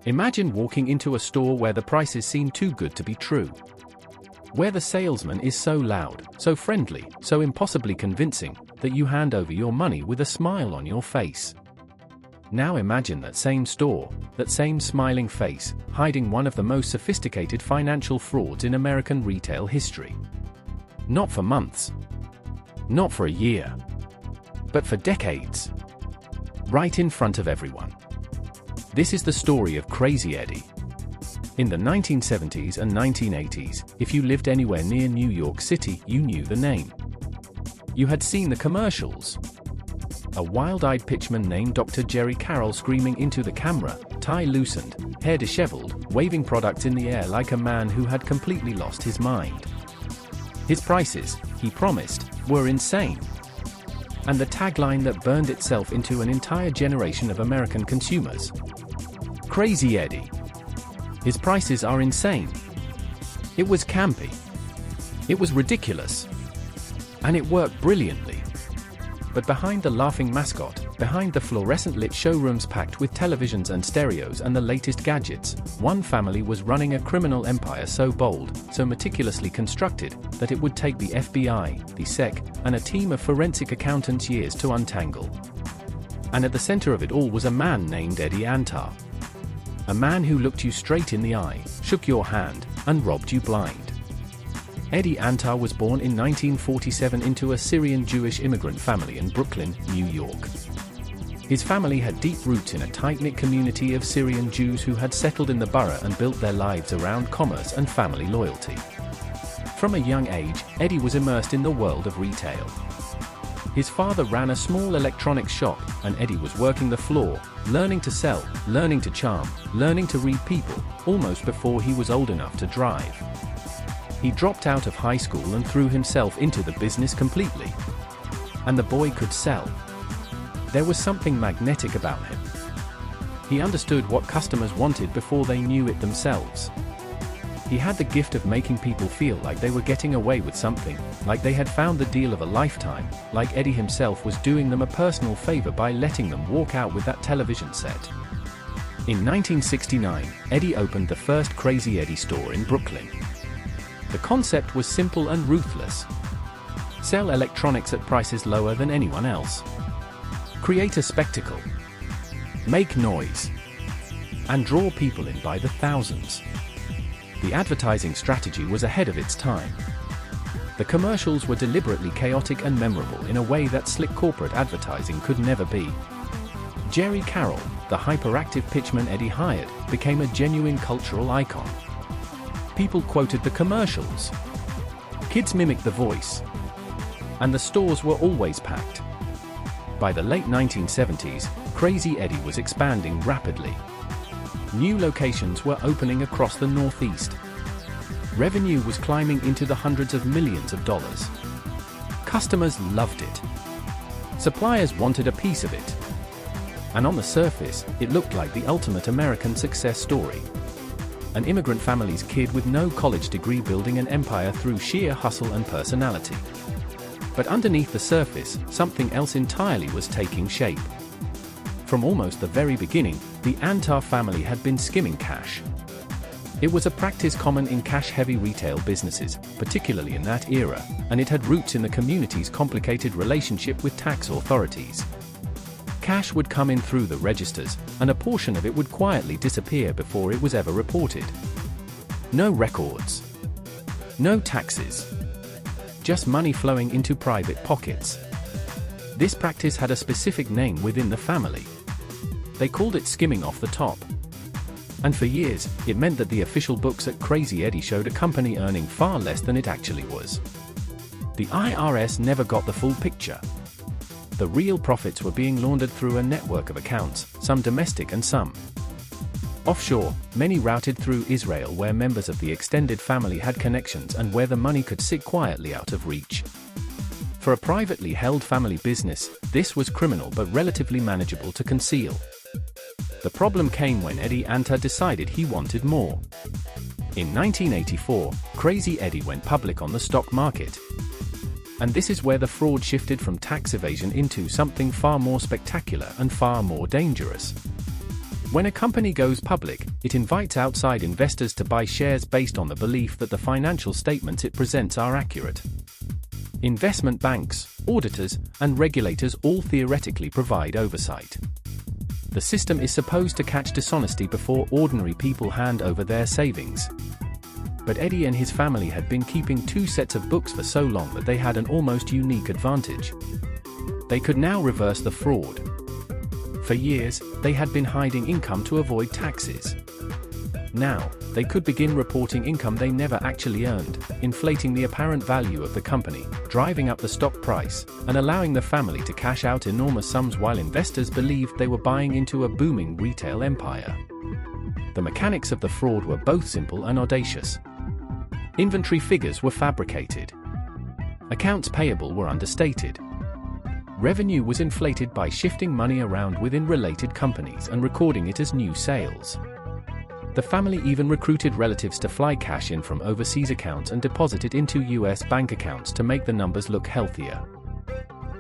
Imagine walking into a store where the prices seem too good to be true. Where the salesman is so loud, so friendly, so impossibly convincing, that you hand over your money with a smile on your face. Now imagine that same store, that same smiling face, hiding one of the most sophisticated financial frauds in American retail history. Not for months. Not for a year. But for decades. Right in front of everyone. This is the story of Crazy Eddie. In the 1970s and 1980s, if you lived anywhere near New York City, you knew the name. You had seen the commercials. A wild-eyed pitchman named Dr. Jerry Carroll screaming into the camera, tie loosened, hair disheveled, waving products in the air like a man who had completely lost his mind. His prices, he promised, were insane. And the tagline that burned itself into an entire generation of American consumers. Crazy Eddie. His prices are insane. It was campy. It was ridiculous. And it worked brilliantly. But behind the laughing mascot, behind the fluorescent-lit showrooms packed with televisions and stereos and the latest gadgets, one family was running a criminal empire so bold, so meticulously constructed, that it would take the FBI, the SEC, and a team of forensic accountants years to untangle. And at the center of it all was a man named Eddie Antar. A man who looked you straight in the eye, shook your hand, and robbed you blind. Eddie Antar was born in 1947 into a Syrian Jewish immigrant family in Brooklyn, New York. His family had deep roots in a tight-knit community of Syrian Jews who had settled in the borough and built their lives around commerce and family loyalty. From a young age, Eddie was immersed in the world of retail. His father ran a small electronics shop, and Eddie was working the floor, learning to sell, learning to charm, learning to read people, almost before he was old enough to drive. He dropped out of high school and threw himself into the business completely. And the boy could sell. There was something magnetic about him. He understood what customers wanted before they knew it themselves. He had the gift of making people feel like they were getting away with something, like they had found the deal of a lifetime, like Eddie himself was doing them a personal favor by letting them walk out with that television set. In 1969, Eddie opened the first Crazy Eddie store in Brooklyn. The concept was simple and ruthless. Sell electronics at prices lower than anyone else. Create a spectacle. Make noise. And draw people in by the thousands. The advertising strategy was ahead of its time. The commercials were deliberately chaotic and memorable in a way that slick corporate advertising could never be. Jerry Carroll, the hyperactive pitchman Eddie hired, became a genuine cultural icon. People quoted the commercials. Kids mimicked the voice. And the stores were always packed. By the late 1970s, Crazy Eddie was expanding rapidly. New locations were opening across the Northeast. Revenue was climbing into the hundreds of millions of dollars. Customers loved it. Suppliers wanted a piece of it. And on the surface, it looked like the ultimate American success story. An immigrant family's kid with no college degree building an empire through sheer hustle and personality. But underneath the surface, something else entirely was taking shape. From almost the very beginning, the Antar family had been skimming cash. It was a practice common in cash-heavy retail businesses, particularly in that era, and it had roots in the community's complicated relationship with tax authorities. Cash would come in through the registers, and a portion of it would quietly disappear before it was ever reported. No records. No taxes. Just money flowing into private pockets. This practice had a specific name within the family. They called it skimming off the top. And for years, it meant that the official books at Crazy Eddie showed a company earning far less than it actually was. The IRS never got the full picture. The real profits were being laundered through a network of accounts, some domestic and some offshore, many routed through Israel where members of the extended family had connections and where the money could sit quietly out of reach. For a privately held family business, this was criminal but relatively manageable to conceal. The problem came when Eddie Antar decided he wanted more. In 1984, Crazy Eddie went public on the stock market. And this is where the fraud shifted from tax evasion into something far more spectacular and far more dangerous. When a company goes public, it invites outside investors to buy shares based on the belief that the financial statements it presents are accurate. Investment banks, auditors, and regulators all theoretically provide oversight. The system is supposed to catch dishonesty before ordinary people hand over their savings. But Eddie and his family had been keeping two sets of books for so long that they had an almost unique advantage. They could now reverse the fraud. For years, they had been hiding income to avoid taxes. Now, they could begin reporting income they never actually earned, inflating the apparent value of the company, driving up the stock price, and allowing the family to cash out enormous sums while investors believed they were buying into a booming retail empire. The mechanics of the fraud were both simple and audacious. Inventory figures were fabricated. Accounts payable were understated. Revenue was inflated by shifting money around within related companies and recording it as new sales. The family even recruited relatives to fly cash in from overseas accounts and deposit it into US bank accounts to make the numbers look healthier.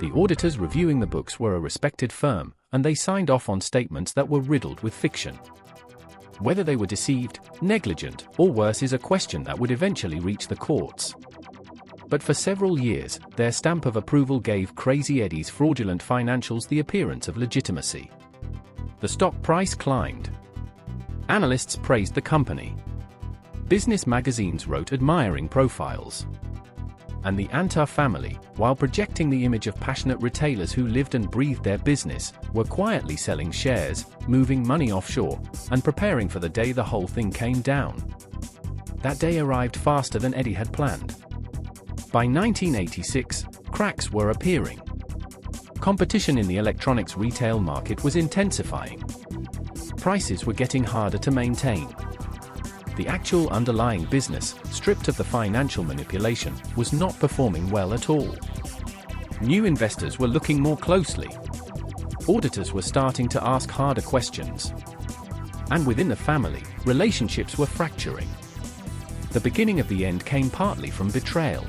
The auditors reviewing the books were a respected firm, and they signed off on statements that were riddled with fiction. Whether they were deceived, negligent, or worse is a question that would eventually reach the courts. But for several years, their stamp of approval gave Crazy Eddie's fraudulent financials the appearance of legitimacy. The stock price climbed. Analysts praised the company. Business magazines wrote admiring profiles. And the Antar family, while projecting the image of passionate retailers who lived and breathed their business, were quietly selling shares, moving money offshore, and preparing for the day the whole thing came down. That day arrived faster than Eddie had planned. By 1986, cracks were appearing. Competition in the electronics retail market was intensifying. Prices were getting harder to maintain. The actual underlying business, stripped of the financial manipulation, was not performing well at all. New investors were looking more closely. Auditors were starting to ask harder questions. And within the family, relationships were fracturing. The beginning of the end came partly from betrayal.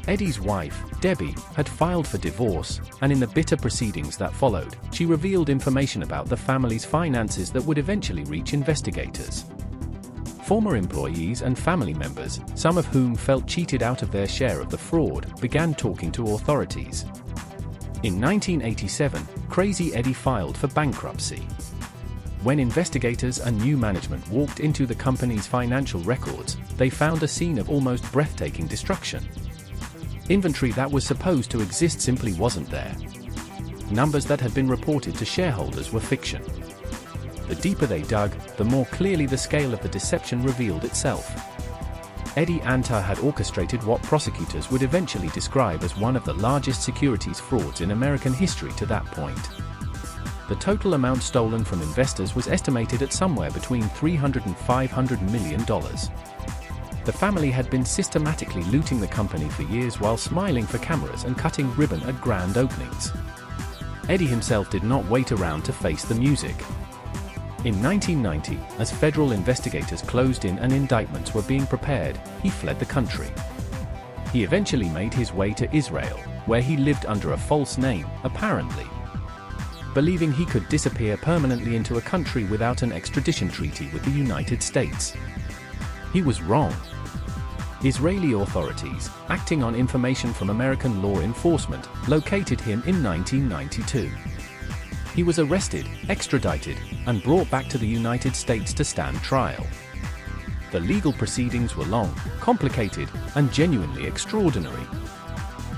Eddie's wife, Debbie, had filed for divorce, and in the bitter proceedings that followed, she revealed information about the family's finances that would eventually reach investigators. Former employees and family members, some of whom felt cheated out of their share of the fraud, began talking to authorities. In 1987, Crazy Eddie filed for bankruptcy. When investigators and new management walked into the company's financial records, they found a scene of almost breathtaking destruction. Inventory that was supposed to exist simply wasn't there. Numbers that had been reported to shareholders were fiction. The deeper they dug, the more clearly the scale of the deception revealed itself. Eddie Antar had orchestrated what prosecutors would eventually describe as one of the largest securities frauds in American history to that point. The total amount stolen from investors was estimated at somewhere between $300 and $500 million. The family had been systematically looting the company for years while smiling for cameras and cutting ribbon at grand openings. Eddie himself did not wait around to face the music. In 1990, as federal investigators closed in and indictments were being prepared, he fled the country. He eventually made his way to Israel, where he lived under a false name, apparently, believing he could disappear permanently into a country without an extradition treaty with the United States. He was wrong. Israeli authorities, acting on information from American law enforcement, located him in 1992. He was arrested, extradited, and brought back to the United States to stand trial. The legal proceedings were long, complicated, and genuinely extraordinary.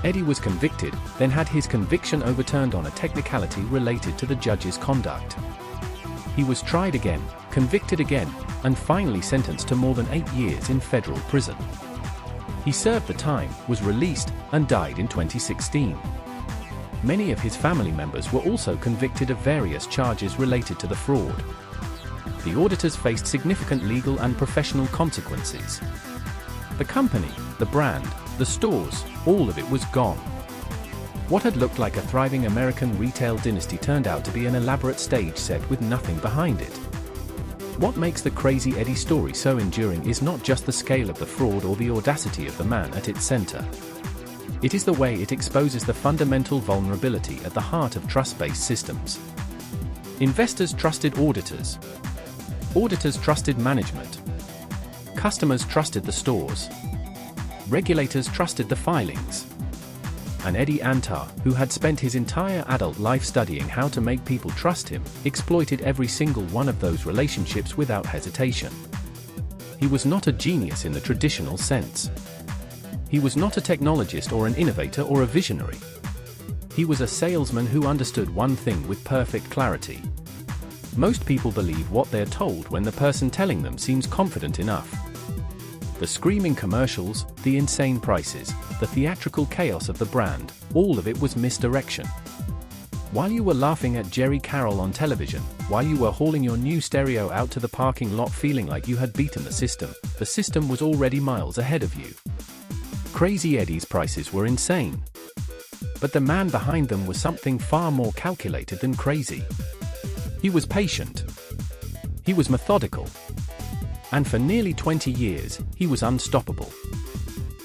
Eddie was convicted, then had his conviction overturned on a technicality related to the judge's conduct. He was tried again, convicted again, and finally sentenced to more than 8 years in federal prison. He served the time, was released, and died in 2016. Many of his family members were also convicted of various charges related to the fraud. The auditors faced significant legal and professional consequences. The company, the brand, the stores, all of it was gone. What had looked like a thriving American retail dynasty turned out to be an elaborate stage set with nothing behind it. What makes the Crazy Eddie story so enduring is not just the scale of the fraud or the audacity of the man at its center. It is the way it exposes the fundamental vulnerability at the heart of trust-based systems. Investors trusted auditors. Auditors trusted management. Customers trusted the stores. Regulators trusted the filings. And Eddie Antar, who had spent his entire adult life studying how to make people trust him, exploited every single one of those relationships without hesitation. He was not a genius in the traditional sense. He was not a technologist or an innovator or a visionary. He was a salesman who understood one thing with perfect clarity. Most people believe what they're told when the person telling them seems confident enough. The screaming commercials, the insane prices, the theatrical chaos of the brand, all of it was misdirection. While you were laughing at Jerry Carroll on television, while you were hauling your new stereo out to the parking lot feeling like you had beaten the system was already miles ahead of you. Crazy Eddie's prices were insane. But the man behind them was something far more calculated than crazy. He was patient. He was methodical. And for nearly 20 years, he was unstoppable.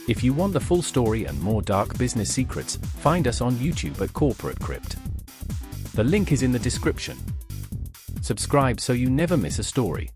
If you want the full story and more dark business secrets, find us on YouTube at Corporate Crypt. The link is in the description. Subscribe so you never miss a story.